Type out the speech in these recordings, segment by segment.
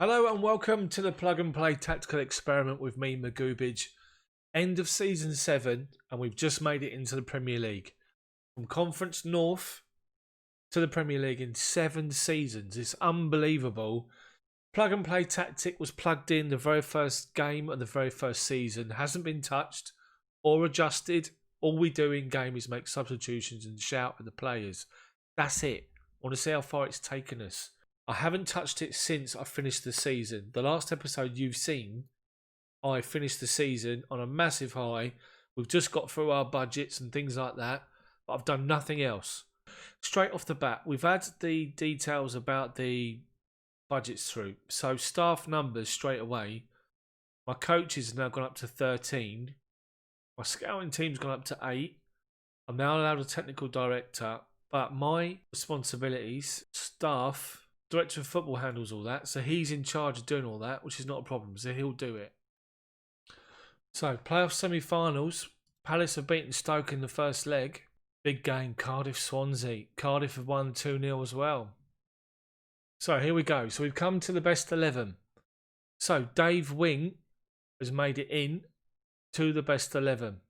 Hello and welcome to the Plug and Play Tactical Experiment with me, Magoobage. End of Season 7 and we've just made it into the Premier League. From Conference North to the Premier League in 7 seasons. It's unbelievable. Plug and Play Tactic was plugged in the very first game of the very first season. Hasn't been touched or adjusted. All we do in game is make substitutions and shout at the players. That's it. I want to see how far it's taken us. I haven't touched it since I finished the season. The last episode you've seen, I finished the season on a massive high. We've just got through our budgets and things like that, but I've done nothing else. Straight off the bat, we've had the details about the budgets through. So staff numbers straight away. My coaches have now gone up to 13. My scouting team's gone up to 8. I'm now allowed a technical director, but my responsibilities, staff, Director of Football handles all that, so he's in charge of doing all that, which is not a problem, so he'll do it. So, playoff semi-finals. Palace have beaten Stoke in the first leg. Big game, Cardiff-Swansea. Cardiff have won 2-0 as well. So, here we go. So, we've come to the best 11. So, Dave Wing has made it in to the best 11.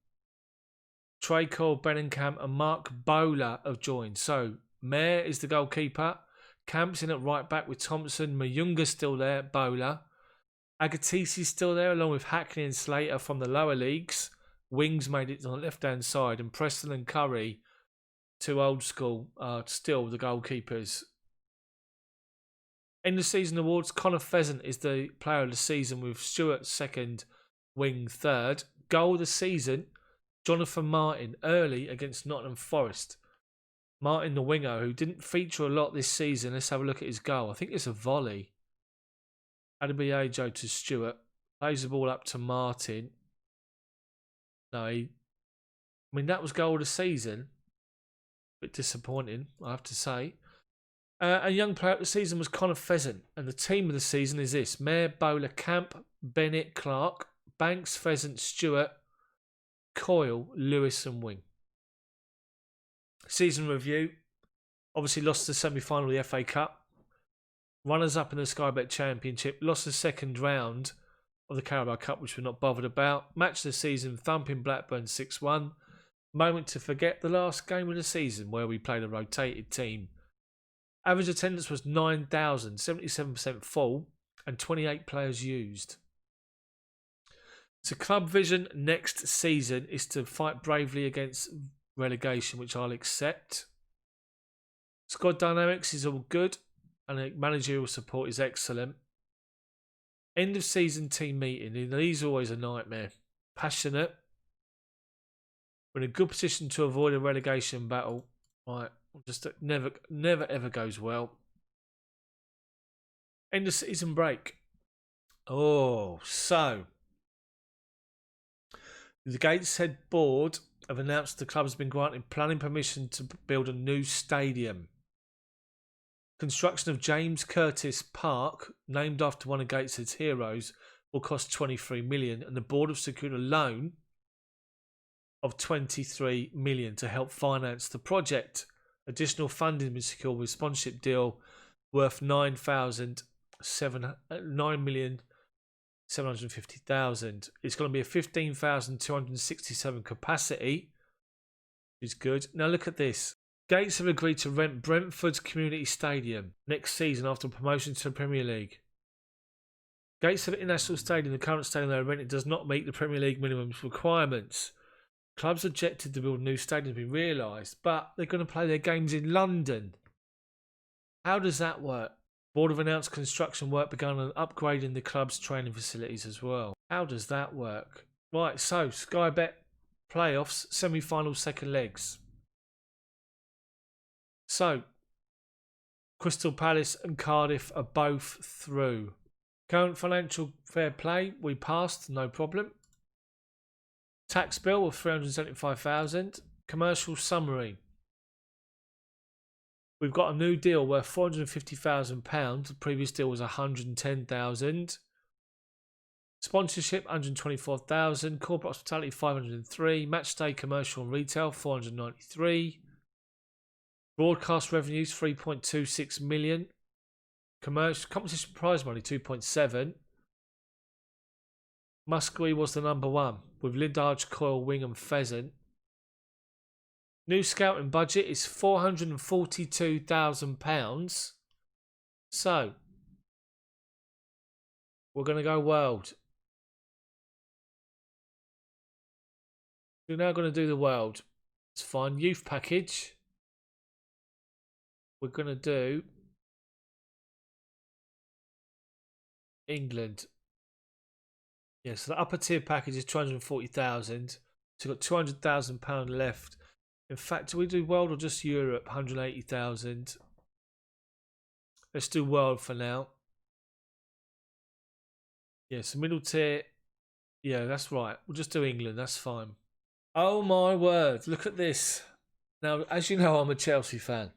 Trey Cole, Bellingham and Mark Bowler have joined. So, Mayer is the goalkeeper. Camp's in at right back with Thompson. Mayunga's still there. Bowler. Agatisi's still there along with Hackney and Slater from the lower leagues. Wings made it on the left-hand side. And Preston and Curry, two old school, are still the goalkeepers. End of season awards. Connor Pheasant is the player of the season with Stewart second, Wing third. Goal of the season, Jonathan Martin early against Nottingham Forest. Martin, the winger, who didn't feature a lot this season. Let's have a look at his goal. I think it's a volley. Adebayo to Stewart. Plays the ball up to Martin. No, that was goal of the season. Bit disappointing, I have to say. A young player of the season was Connor Pheasant. And the team of the season is this. Mayer, Bowler, Camp, Bennett, Clark, Banks, Pheasant, Stewart, Coyle, Lewis and Wing. Season review. Obviously lost the semi-final of the FA Cup. Runners up in the Sky Bet Championship. Lost the second round of the Carabao Cup, which we're not bothered about. Match of the season, thumping Blackburn 6-1. Moment to forget, the last game of the season where we played a rotated team. Average attendance was 9,000, 77% full, and 28 players used. So club vision next season is to fight bravely against relegation, which I'll accept. Squad dynamics is all good and the managerial support is excellent. End of season team meeting, these are always a nightmare. Passionate. We're in a good position to avoid a relegation battle. Right, just never ever goes well. End of season break. Oh, so the Gateshead board have announced the club has been granted planning permission to build a new stadium. Construction of James Curtis Park, named after one of Gateshead's heroes, will cost 23 million, and the board have secured a loan of 23 million to help finance the project. Additional funding has been secured with a sponsorship deal worth 9,750,000. It's going to be a 15,267 capacity, which is good. Now look at this. Gates have agreed to rent Brentford's Community Stadium next season after promotion to the Premier League. Gateshead International Stadium, the current stadium they are renting, does not meet the Premier League minimum requirements. Clubs objected to build a new stadium to be realised, but they're going to play their games in London. How does that work? Board have announced construction work begun on upgrading the club's training facilities as well. How does that work? Right, so Sky Bet playoffs, semi-final second legs. So, Crystal Palace and Cardiff are both through. Current financial fair play, we passed, no problem. Tax bill of 375,000. Commercial summary. We've got a new deal worth £450,000. The previous deal was 110,000. Sponsorship 124,000. Corporate hospitality 503. Matchday commercial and retail 493. Broadcast revenues 3.26 million. Commercial competition prize money 2.7. Muskie was the number one with Lindard, Coil, Wing and Pheasant. New scouting budget is £442,000. So we're going to go world. We're now going to do the world. It's fine. Youth package. We're going to do England. Yeah, so the upper tier package is 240,000. So we've got £200,000 left. In fact, do we do world or just Europe? 180,000. Let's do world for now. Yeah, so middle tier. Yeah, that's right. We'll just do England. That's fine. Oh my word. Look at this. Now, as you know, I'm a Chelsea fan.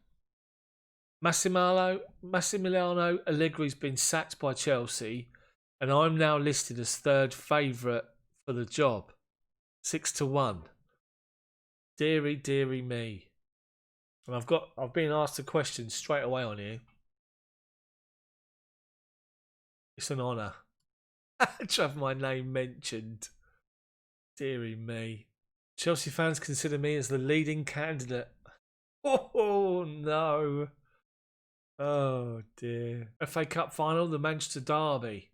Massimiliano Allegri's been sacked by Chelsea, and I'm now listed as third favourite for the job. 6-1. Deary, deary me. And I've been asked a question straight away on here. It's an honour to have my name mentioned. Deary me. Chelsea fans consider me as the leading candidate. Oh no. Oh dear. FA Cup final, the Manchester Derby.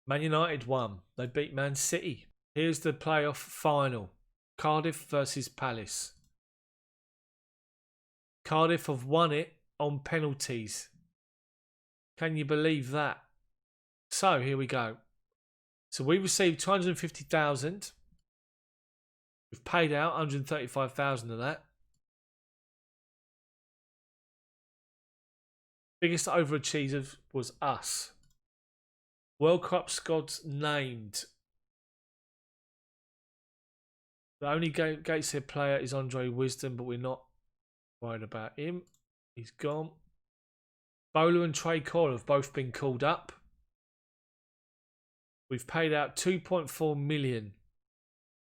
Man United won. They beat Man City. Here's the playoff final. Cardiff versus Palace. Cardiff have won it on penalties. Can you believe that? So here we go. So we received 250,000. We've paid out 135,000 of that. Biggest overachiever was us. World Cup squads named. The only Gateshead player is Andre Wisdom, but we're not worried about him. He's gone. Bowler and Trey Coyle have both been called up. We've paid out 2.4 million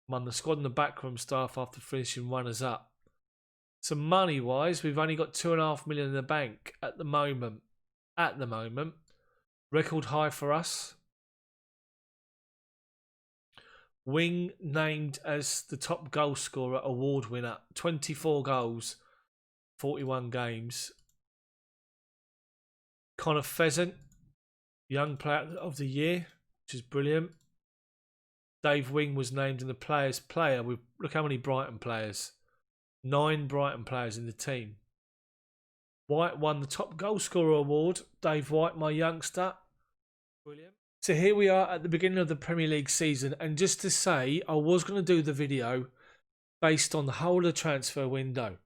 among the squad and the backroom staff after finishing runners up. So money wise, we've only got 2.5 million in the bank at the moment. Record high for us. Wing named as the top goal scorer, award winner. 24 goals, 41 games. Connor Pheasant, young player of the year, which is brilliant. Dave Wing was named in the players' player. Look how many Brighton players. 9 Brighton players in the team. White won the top goal scorer award. Dave White, my youngster. Brilliant. So here we are at the beginning of the Premier League season. And just to say, I was going to do the video based on the whole of the transfer window.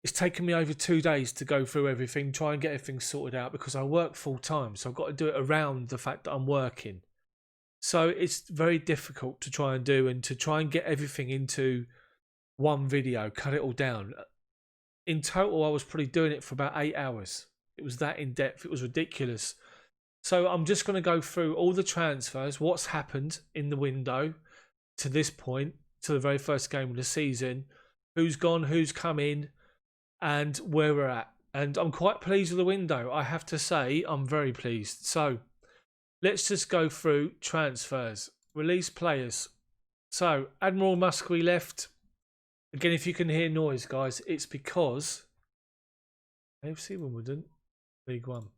It's taken me over 2 days to go through everything, try and get everything sorted out because I work full time. So I've got to do it around the fact that I'm working. So it's very difficult to try and do and to try and get everything into one video, cut it all down. In total, I was probably doing it for about 8 hours. It was that in depth. It was ridiculous. So I'm just going to go through all the transfers, what's happened in the window to this point, to the very first game of the season, who's gone, who's come in, and where we're at. And I'm quite pleased with the window. I have to say, I'm very pleased. So let's just go through transfers. Release players. So Admiral Muskie left. Again, if you can hear noise, guys, it's because AFC Wimbledon, League One.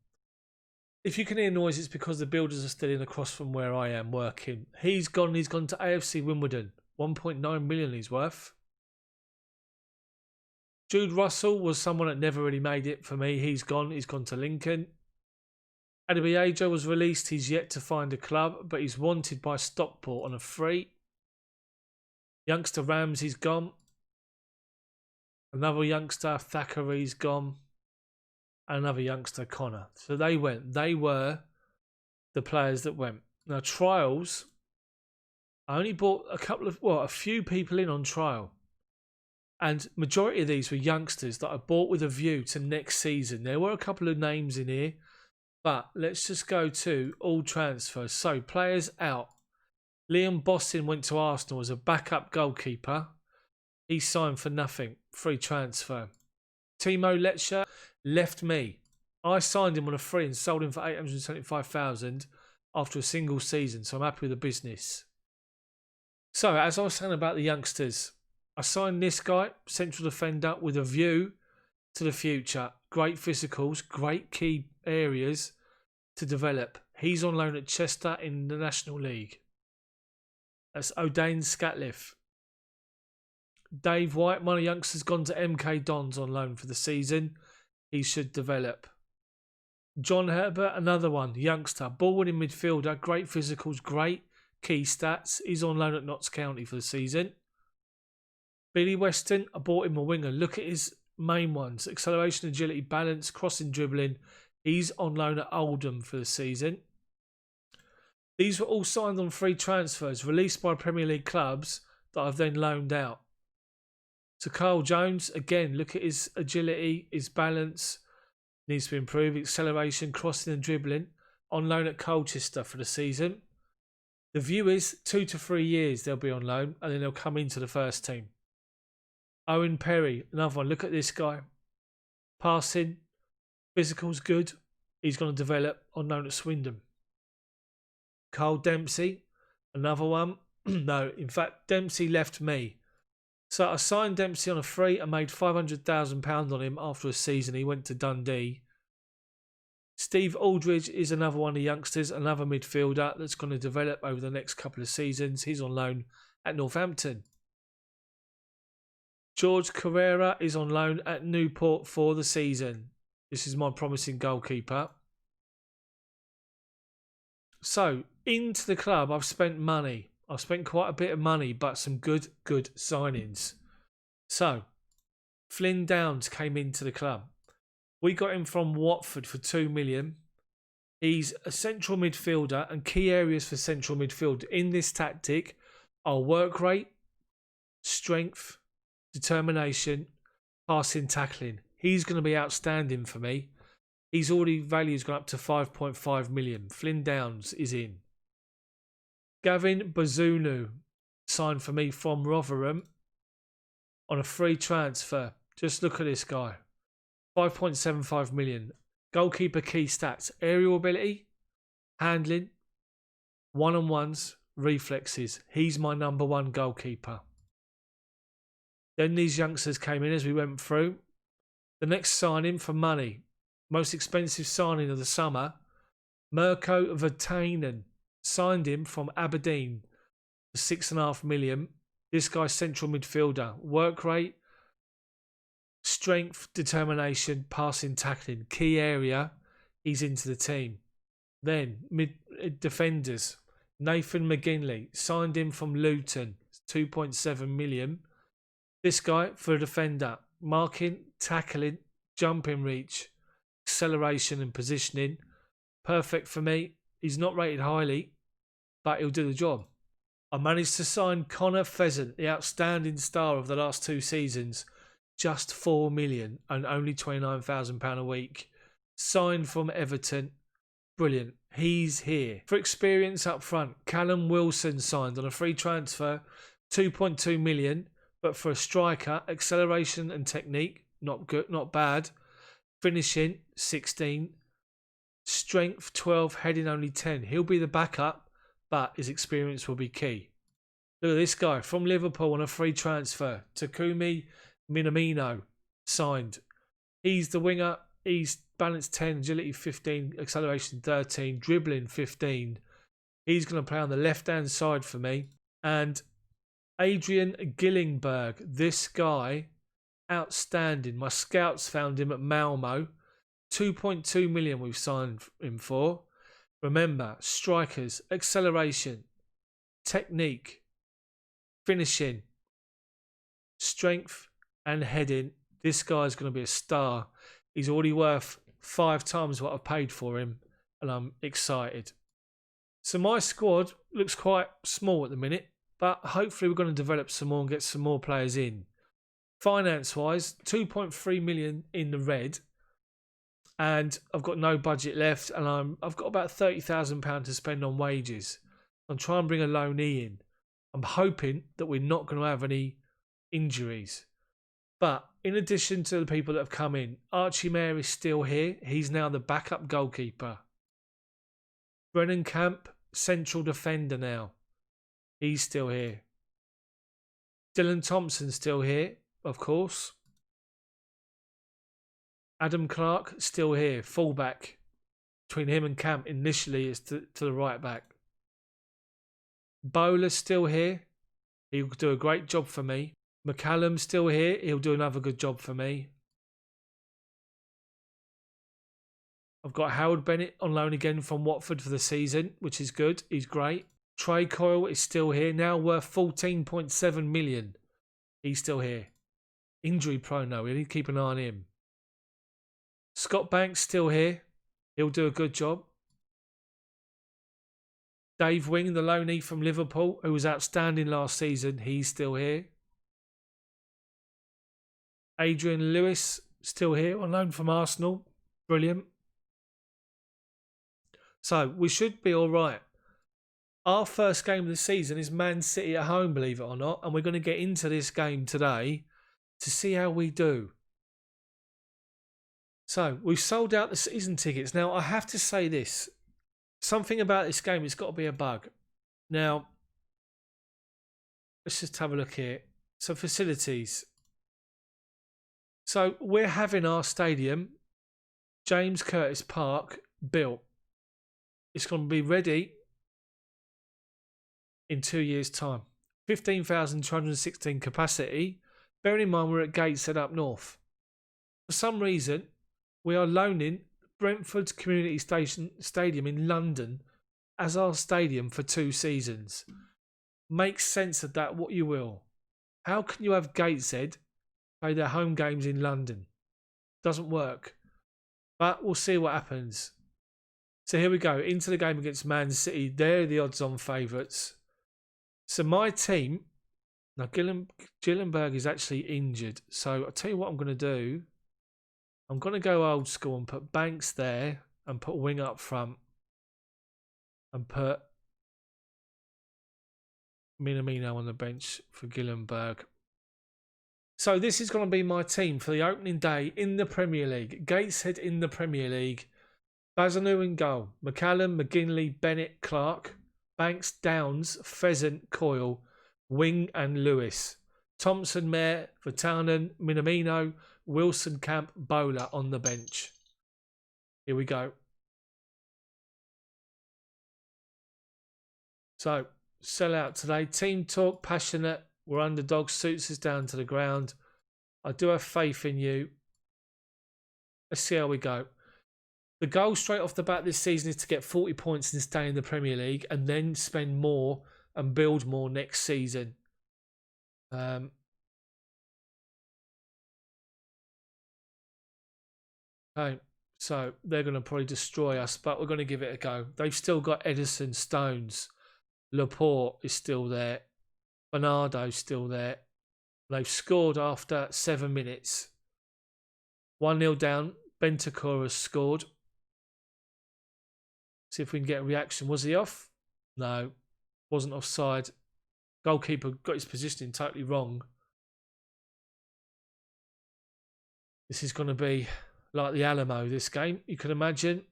If you can hear noise, it's because the builders are still in across from where I am working. He's gone to AFC Wimbledon. 1.9 million he's worth. Jude Russell was someone that never really made it for me. He's gone to Lincoln. Adebayo was released. He's yet to find a club, but he's wanted by Stockport on a free. Youngster Ramsey's gone. Another youngster, Thackeray's gone. And another youngster, Connor. So they went. They were the players that went. Now, trials, I only bought a few people in on trial. And majority of these were youngsters that I bought with a view to next season. There were a couple of names in here. But let's just go to all transfers. So, players out. Liam Boston went to Arsenal as a backup goalkeeper. He signed for nothing. Free transfer. Timo Letcher left me. I signed him on a free and sold him for 875,000 after a single season, so I'm happy with the business. So, as I was saying about the youngsters, I signed this guy, central defender, with a view to the future. Great physicals, great key areas to develop. He's on loan at Chester in the National League. That's O'Dane Scatliff. Dave White, one of the youngsters, gone to MK Dons on loan for the season. He should develop. John Herbert, another one, youngster, ball-winning midfielder, great physicals, great key stats. He's on loan at Notts County for the season. Billy Weston, I bought him a winger. Look at his main ones: acceleration, agility, balance, crossing, dribbling. He's on loan at Oldham for the season. These were all signed on free transfers, released by Premier League clubs that I've then loaned out. So Carl Jones, again, look at his agility, his balance, needs to improve, acceleration, crossing and dribbling, on loan at Colchester for the season. The view is 2 to 3 years they'll be on loan and then they'll come into the first team. Owen Perry, another one, look at this guy. Passing, physical's good, he's going to develop, on loan at Swindon. Carl Dempsey, another one. No, in fact, Dempsey left me. So I signed Dempsey on a free and made £500,000 on him after a season. He went to Dundee. Steve Aldridge is another one of the youngsters, another midfielder that's going to develop over the next couple of seasons. He's on loan at Northampton. George Carrera is on loan at Newport for the season. This is my promising goalkeeper. So, into the club, I've spent money. I've spent quite a bit of money, but some good signings. So, Flynn Downs came into the club. We got him from Watford for $2 million. He's a central midfielder, and key areas for central midfield in this tactic are work rate, strength, determination, passing, tackling. He's going to be outstanding for me. He's already value's gone up to 5.5 million. Flynn Downs is in. Gavin Bazunu signed for me from Rotherham on a free transfer. Just look at this guy. 5.75 million. Goalkeeper key stats: aerial ability, handling, one-on-ones, reflexes. He's my number one goalkeeper. Then these youngsters came in as we went through. The next signing for money. Most expensive signing of the summer, Mirko Vatanen. Signed him from Aberdeen for $6.5 million. This guy's central midfielder. Work rate, strength, determination, passing, tackling. Key area, he's into the team. Then, mid defenders. Nathan McGinley. Signed him from Luton. $2.7 million. This guy for a defender. Marking, tackling, jumping reach, acceleration and positioning. Perfect for me. He's not rated highly, but he'll do the job. I managed to sign Connor Pheasant, the outstanding star of the last 2 seasons, just $4 million and only £29,000 a week. Signed from Everton. Brilliant. He's here. For experience up front, Callum Wilson signed on a free transfer, $2.2 million, but for a striker, acceleration and technique, not good, not bad. Finishing, 16. Strength 12, heading only 10. He'll be the backup, but his experience will be key. Look at this guy from Liverpool on a free transfer. Takumi Minamino signed. He's the winger. He's balance 10, agility 15, acceleration 13, dribbling 15. He's going to play on the left-hand side for me. And Adrian Gillingberg, this guy, outstanding. My scouts found him at Malmo. 2.2 million we've signed him for. Remember, strikers, acceleration, technique, finishing, strength and heading. This guy's going to be a star. He's already worth 5 times what I've paid for him, and I'm excited. So my squad looks quite small at the minute, but hopefully we're going to develop some more and get some more players in. Finance-wise, 2.3 million in the red. And I've got no budget left, and I've got about £30,000 to spend on wages. I'm trying to bring a loanee in. I'm hoping that we're not going to have any injuries. But in addition to the people that have come in, Archie Mayer is still here. He's now the backup goalkeeper. Brennan Camp, central defender now. He's still here. Dylan Thompson's still here, of course. Adam Clark still here, fullback. Between him and Camp initially is to the right back. Bowler's still here. He'll do a great job for me. McCallum's still here. He'll do another good job for me. I've got Harold Bennett on loan again from Watford for the season, which is good. He's great. Trey Coyle is still here, now worth 14.7 million. He's still here. Injury prone though. We need to keep an eye on him. Scott Banks still here. He'll do a good job. Dave Wing, the loanee from Liverpool, who was outstanding last season, he's still here. Adrian Lewis, still here, on loan from Arsenal. Brilliant. So, we should be all right. Our first game of the season is Man City at home, believe it or not, and we're going to get into this game today to see how we do. So, we've sold out the season tickets. Now, I have to say this. Something about this game has got to be a bug. Now, let's just have a look here. So, facilities. So, we're having our stadium, James Curtis Park, built. It's going to be ready in 2 years' time. 15,216 capacity. Bearing in mind we're at Gateshead up north. For some reason, we are loaning Brentford's Community Stadium in London as our stadium for 2 seasons. Make sense of that what you will. How can you have Gateshead play their home games in London? Doesn't work. But we'll see what happens. So here we go. Into the game against Man City. They're the odds-on favourites. So my team... Now, Gillenberg is actually injured. So I'll tell you what I'm going to do. I'm going to go old school and put Banks there and put Wing up front and put Minamino on the bench for Gillenberg. So this is going to be my team for the opening day in the Premier League. Gateshead in the Premier League. Bazanu in goal. McCallum, McGinley, Bennett, Clark. Banks, Downs, Pheasant, Coyle, Wing and Lewis. Thompson, Mayer, Vatanen, Minamino, Wilson, Camp, Bowler on the bench. Here we go. So, sell out today. Team talk, passionate. We're underdogs. Suits us down to the ground. I do have faith in you. Let's see how we go. The goal straight off the bat this season is to get 40 points and stay in the Premier League and then spend more and build more next season. Okay, so they're going to probably destroy us, but we're going to give it a go. They've still got Edison, Stones. Laporte is still there. Bernardo's still there. They've scored after 7 minutes. 1-0 down. Bentancur has scored. See if we can get a reaction. Was he off? No. Wasn't offside. Goalkeeper got his positioning totally wrong. This is going to be like the Alamo, this game. You can imagine.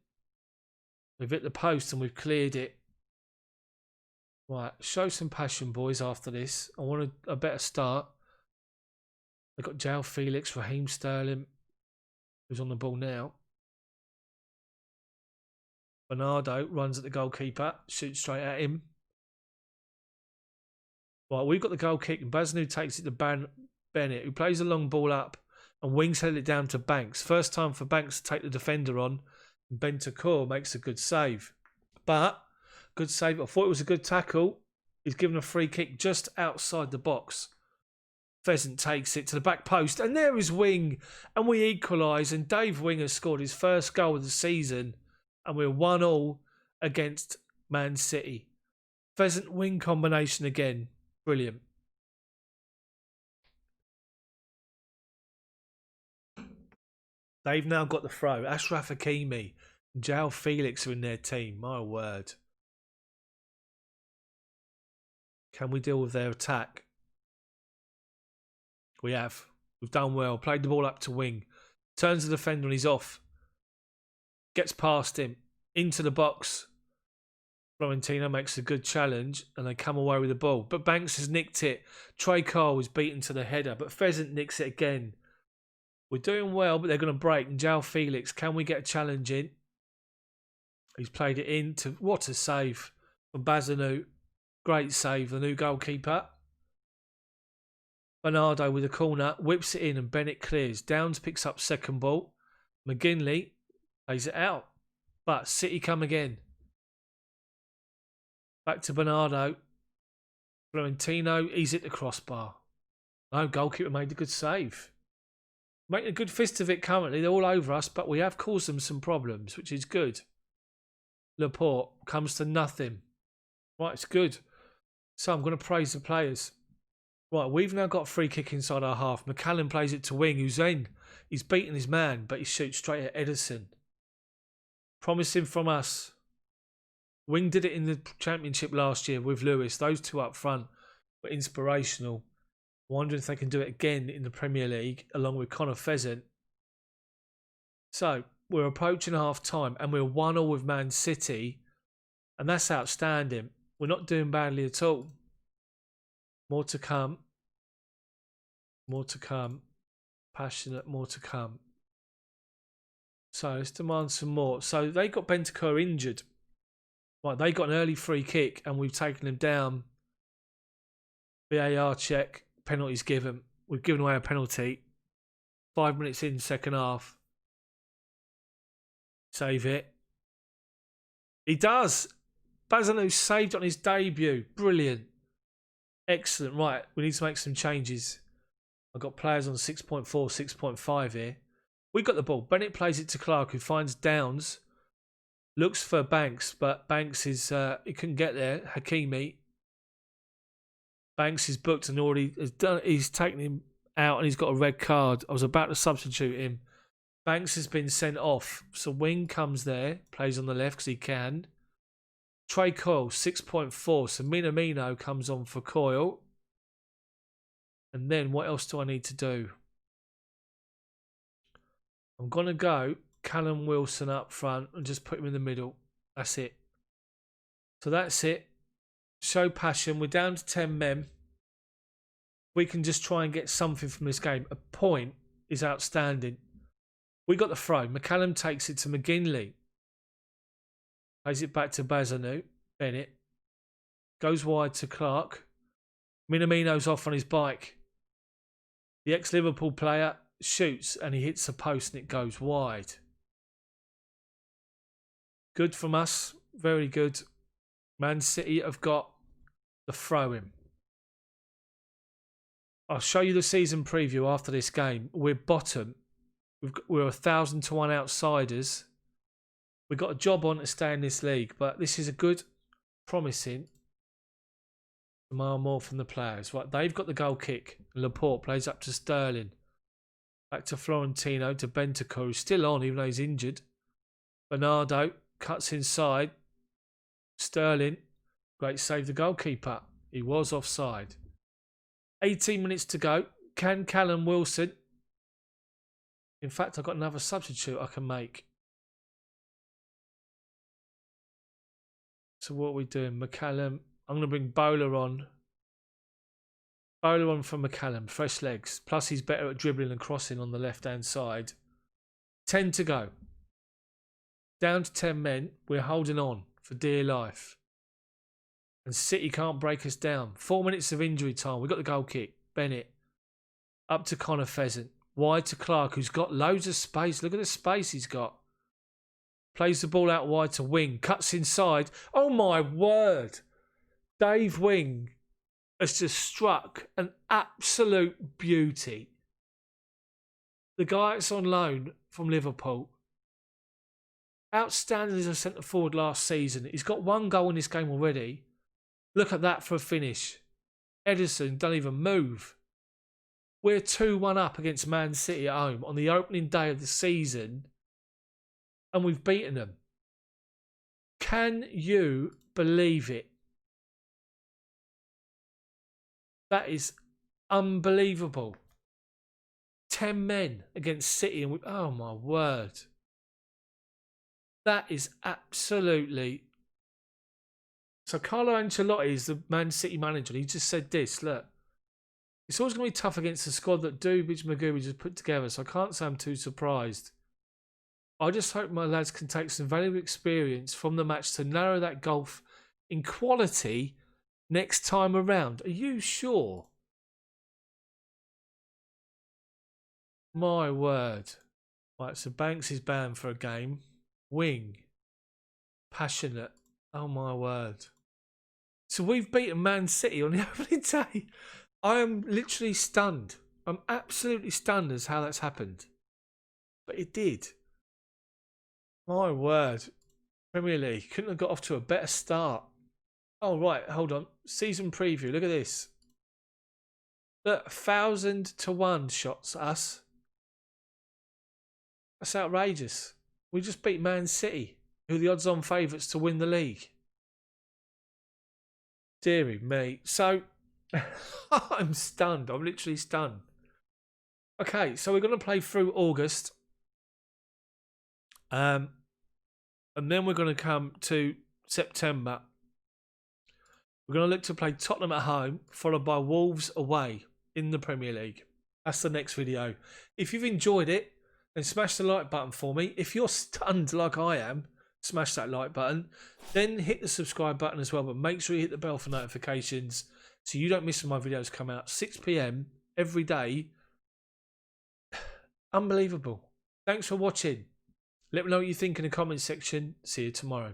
We've hit the post and we've cleared it. Right. Show some passion, boys, after this. I want a better start. They've got João Felix, Raheem Sterling, who's on the ball now. Bernardo runs at the goalkeeper, shoots straight at him. Right, we've got the goal kick, and Bazanu takes it to Bennett, who plays a long ball up, and Wings headed it down to Banks. First time for Banks to take the defender on, and Bentancur makes a good save. But, good save. I thought it was a good tackle. He's given a free kick just outside the box. Pheasant takes it to the back post, and there is Wing, and we equalise, and Dave Wing has scored his first goal of the season, and we're 1-1 against Man City. Pheasant Wing combination again. Brilliant. They've now got the throw. Ashraf Hakimi and João Felix are in their team. My word. Can we deal with their attack? We have. We've done well. Played the ball up to wing. Turns the defender and he's off. Gets past him. Into the box. Florentino makes a good challenge and they come away with the ball. But Banks has nicked it. Trey Cole was beaten to the header, but Pheasant nicks it again. We're doing well, but they're going to break. And João Felix, can we get a challenge in? He's played it in to... What a save from Bazanu. Great save, the new goalkeeper. Bernardo with a corner, whips it in and Bennett clears. Downs picks up second ball. McGinley plays it out. But City come again. Back to Bernardo. Florentino, he's hit the crossbar. No, goalkeeper made a good save. Making a good fist of it currently. They're all over us, but we have caused them some problems, which is good. Laporte comes to nothing. Right, it's good. So I'm going to praise the players. Right, we've now got a free kick inside our half. McCallum plays it to wing, who's in. He's beaten his man, but he shoots straight at Edison. Promising from us. Wing did it in the championship last year with Lewis. Those two up front were inspirational. I wonder if they can do it again in the Premier League along with Connor Pheasant. So we're approaching half time and we're 1-1 with Man City, and that's outstanding. We're not doing badly at all. More to come. More to come. Passionate, more to come. So let's demand some more. So they got Bentancur injured. Right, they got an early free kick and we've taken him down. VAR check. Penalties given. We've given away a penalty. 5 minutes in, second half. Save it. He does. Bazanu saved on his debut. Brilliant. Excellent. Right, we need to make some changes. I've got players on 6.4, 6.5 here. We got the ball. Bennett plays it to Clark, who finds Downs. Looks for Banks, but Banks is he couldn't get there. Hakimi. Banks is booked and already has done. He's taken him out and he's got a red card. I was about to substitute him. Banks has been sent off. So Wing comes there, plays on the left because he can. Trey Coyle, 6.4. So Minamino comes on for Coyle. And then what else do I need to do? I'm going to go Callum Wilson up front and just put him in the middle. That's it. So that's it. Show passion. We're down to 10 men. We can just try and get something from this game. A point is outstanding. We got the throw. McCallum takes it to McGinley. Plays it back to Bazanu. Bennett. Goes wide to Clark. Minamino's off on his bike. The ex-Liverpool player shoots and he hits a post and it goes wide. Good from us. Very good. Man City have got the throw-in. I'll show you the season preview after this game. We're bottom. We're 1,000 to 1 outsiders. We've got a job on to stay in this league, but this is a good, promising a mile more from the players. Right, they've got the goal kick. Laporte plays up to Sterling. Back to Florentino, to Bentancur, who's still on even though he's injured. Bernardo cuts inside. Sterling, great save the goalkeeper. He was offside. 18 minutes to go. Can Callum Wilson... In fact, I've got another substitute I can make. So what are we doing? McCallum. I'm going to bring Bowler on. Bowler on for McCallum. Fresh legs. Plus he's better at dribbling and crossing on the left-hand side. 10 to go. Down to 10 men. We're holding on for dear life. And City can't break us down. 4 minutes of injury time. We've got the goal kick. Bennett. Up to Connor Pheasant. Wide to Clark, who's got loads of space. Look at the space he's got. Plays the ball out wide to Wing. Cuts inside. Oh my word. Dave Wing has just struck an absolute beauty. The guy that's on loan from Liverpool. Outstanding as a centre forward last season. He's got 1 goal in this game already. Look at that for a finish. Edison don't even move. We're 2-1 up against Man City at home on the opening day of the season. And we've beaten them. Can you believe it? That is unbelievable. 10 men against City, and oh my word. That is absolutely... So Carlo Ancelotti is the Man City manager. He just said this, look, it's always going to be tough against the squad that Dubic Magubi has put together, so I can't say I'm too surprised. I just hope my lads can take some valuable experience from the match to narrow that gulf in quality next time around. Are you sure? My word. Right, so Banks is banned for a game. Wing. Passionate. Oh my word. So we've beaten Man City on the opening day. I am literally stunned. I'm absolutely stunned as how that's happened. But it did. My word. Premier League. Couldn't have got off to a better start. Oh, right. Hold on. Season preview. Look at this. Look, 1,000 to 1 shots us. That's outrageous. We just beat Man City, who are the odds-on favourites to win the league. Deary me. So, I'm stunned. I'm literally stunned. Okay, so we're going to play through August. And then we're going to come to September. We're going to look to play Tottenham at home, followed by Wolves away in the Premier League. That's the next video. If you've enjoyed it, then smash the like button for me. If you're stunned like I am, smash that like button. Then hit the subscribe button as well. But make sure you hit the bell for notifications so you don't miss when my videos come out. 6 PM every day. Unbelievable. Thanks for watching. Let me know what you think in the comments section. See you tomorrow.